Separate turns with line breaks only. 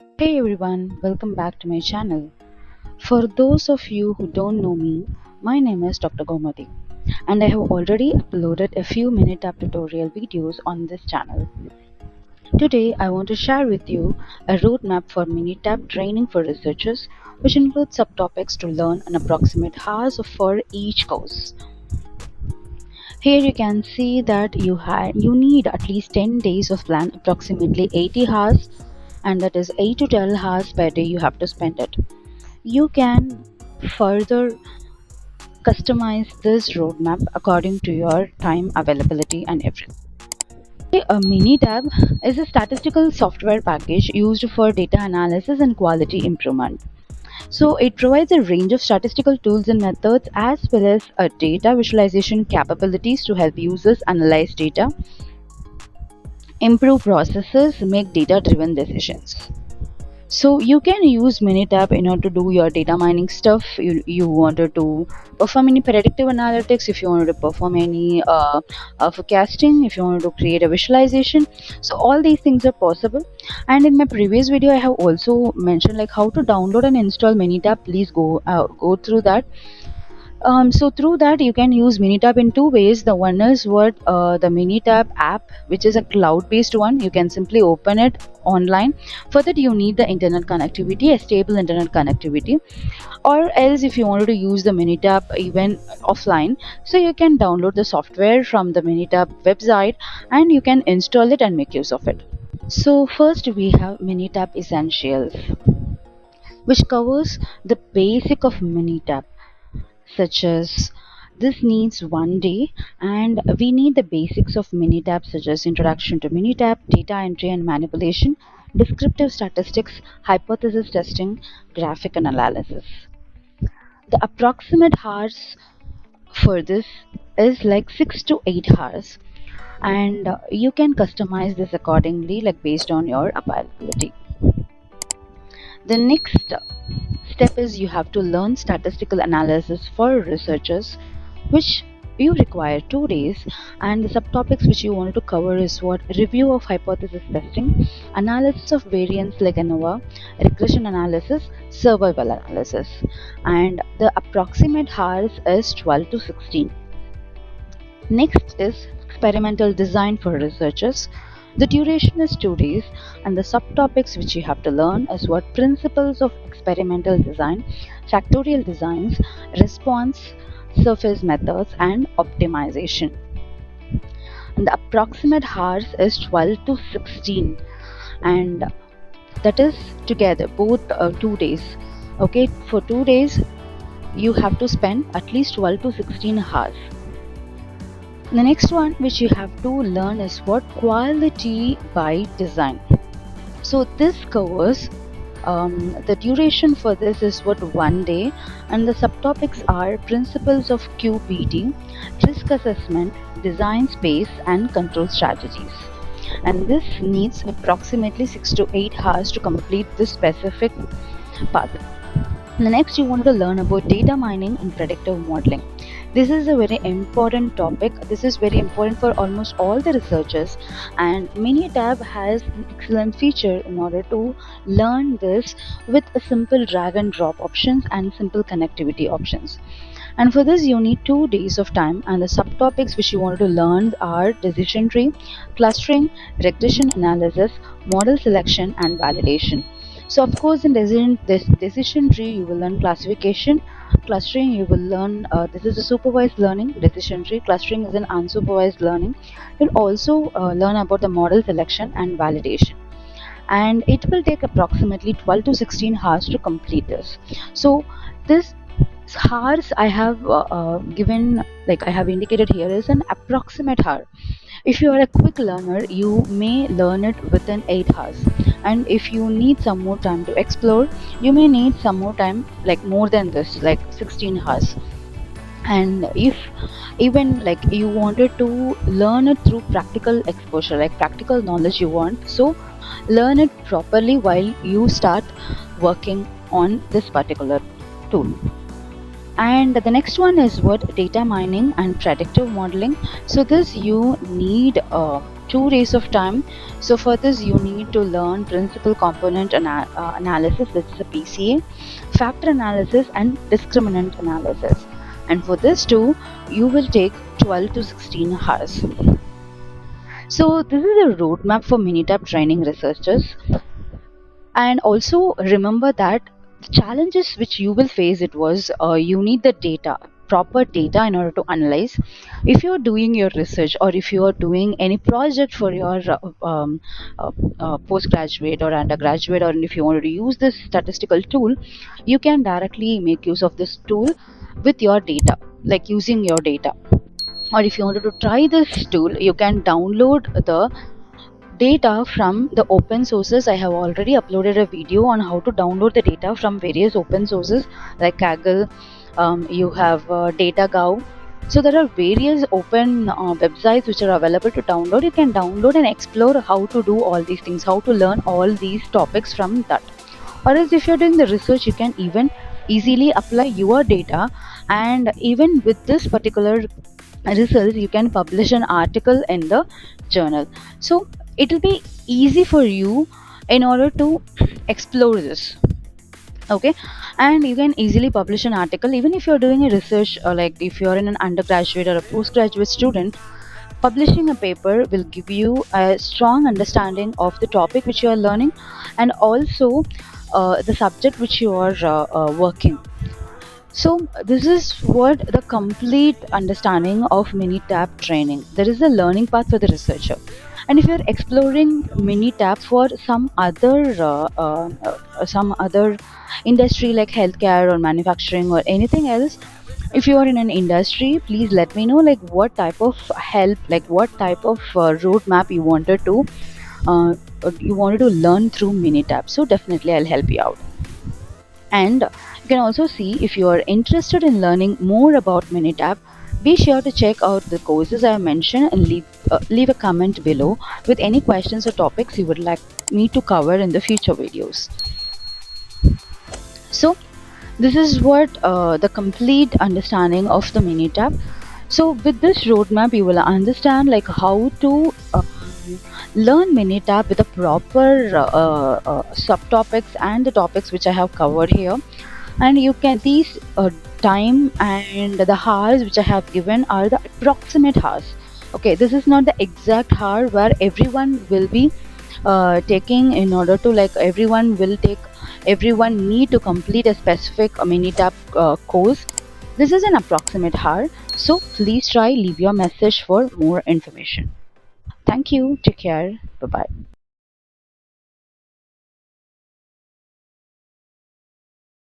Hey everyone, welcome back to my channel. For those of you who don't know me, my name is Dr. Gomati and I have already uploaded a few Minitab tutorial videos on this channel. Today I want to share with you a roadmap for Minitab training for researchers, which includes subtopics to learn an approximate hours for each course. Here you can see that you need at least 10 days of plan, approximately 80 hours, and that is 8 to 12 hours per day you have to spend it. You can further customize this roadmap according to your time availability and everything. A Minitab is a statistical software package used for data analysis and quality improvement. So it provides a range of statistical tools and methods as well as a data visualization capabilities to help users analyze data, improve processes, make data-driven decisions. So you can use Minitab in order to do your data mining stuff. You wanted to perform any predictive analytics, if you wanted to perform any forecasting, if you wanted to create a visualization. So all these things are possible. And in my previous video, I have also mentioned like how to download and install Minitab. Please go through that. So through that you can use Minitab in two ways. The one is the Minitab app, which is a cloud-based one. You can simply open it online. For that you need the internet connectivity, a stable internet connectivity, or else if you wanted to use the Minitab even offline, so you can download the software from the Minitab website and you can install it and make use of it. So first we have Minitab Essentials, which covers the basic of Minitab, such as this needs one day, and we need the basics of Minitab such as introduction to Minitab, data entry and manipulation, descriptive statistics, hypothesis testing, graphic analysis. The approximate hours for this is like 6 to 8 hours, and you can customize this accordingly, like based on your availability. The next step is you have to learn statistical analysis for researchers, which you require 2 days, and the subtopics which you wanted to cover is what: review of hypothesis testing, analysis of variance like ANOVA, regression analysis, survival analysis, and the approximate hours is 12 to 16. Next is experimental design for researchers. The duration is 2 days, and the subtopics which you have to learn is what: principles of experimental design, factorial designs, response surface methods, and optimization. And the approximate hours is 12 to 16, and that is together both 2 days. Okay, for 2 days you have to spend at least 12 to 16 hours. The next one which you have to learn is what: quality by design. So this covers the duration for this is what: 1 day, and the subtopics are principles of QBD, risk assessment, design space, and control strategies. And this needs approximately 6 to 8 hours to complete this specific path. The next you want to learn about data mining and predictive modeling. This is a very important topic. This is very important for almost all the researchers, and Minitab has an excellent feature in order to learn this with a simple drag and drop options and simple connectivity options. And for this you need 2 days of time, and the subtopics which you want to learn are decision tree, clustering, regression analysis, model selection, and validation. So of course in decision tree you will learn classification, clustering you will learn this is a supervised learning, decision tree, clustering is an unsupervised learning. You'll also learn about the model selection and validation, and it will take approximately 12 to 16 hours to complete this. So this hours I have given, like I have indicated here, is an approximate hour. If you are a quick learner, you may learn it within 8 hours, and if you need some more time to explore, you may need some more time, like more than this, like 16 hours. And if even like you wanted to learn it through practical exposure, like practical knowledge you want, so learn it properly while you start working on this particular tool. And the next one is what: data mining and predictive modeling. So this you need 2 days of time. So for this you need to learn principal component analysis, which is a PCA, factor analysis and discriminant analysis. And for this too you will take 12 to 16 hours. So this is a roadmap for Minitab training researchers. And also remember that the challenges which you will face, it was you need the data, proper data, in order to analyze. If you're doing your research or if you are doing any project for your postgraduate or undergraduate, or if you want to use this statistical tool, you can directly make use of this tool with your data, like using your data. Or if you wanted to try this tool, you can download the data from the open sources. I have already uploaded a video on how to download the data from various open sources like Kaggle. You have DataGov. So there are various open websites which are available to download. You can download and explore how to do all these things, how to learn all these topics from that. Or else if you're doing the research, you can even easily apply your data, and even with this particular results you can publish an article in the journal. So it will be easy for you in order to explore this. Okay, and you can easily publish an article even if you're doing a research, or like if you're in an undergraduate or a postgraduate student. Publishing a paper will give you a strong understanding of the topic which you are learning, and also the subject which you are working. So this is what the complete understanding of Minitab training. There is a learning path for the researcher, and if you are exploring Minitab for some other industry like healthcare or manufacturing or anything else, if you are in an industry, please let me know like what type of help, like what type of roadmap uh, you wanted to learn through Minitab. So definitely I'll help you out. And you can also see, if you are interested in learning more about Minitab, be sure to check out the courses I have mentioned and leave a comment below with any questions or topics you would like me to cover in the future videos. So this is what the complete understanding of the Minitab. So with this roadmap you will understand like how to learn Minitab with the proper subtopics and the topics which I have covered here. And you can, these time and the hours which I have given are the approximate hours. Okay, this is not the exact hour where everyone will be taking, in order to like everyone need to complete a specific Minitab course. This is an approximate hour, so please try leave your message for more information. Thank you, take care, bye bye.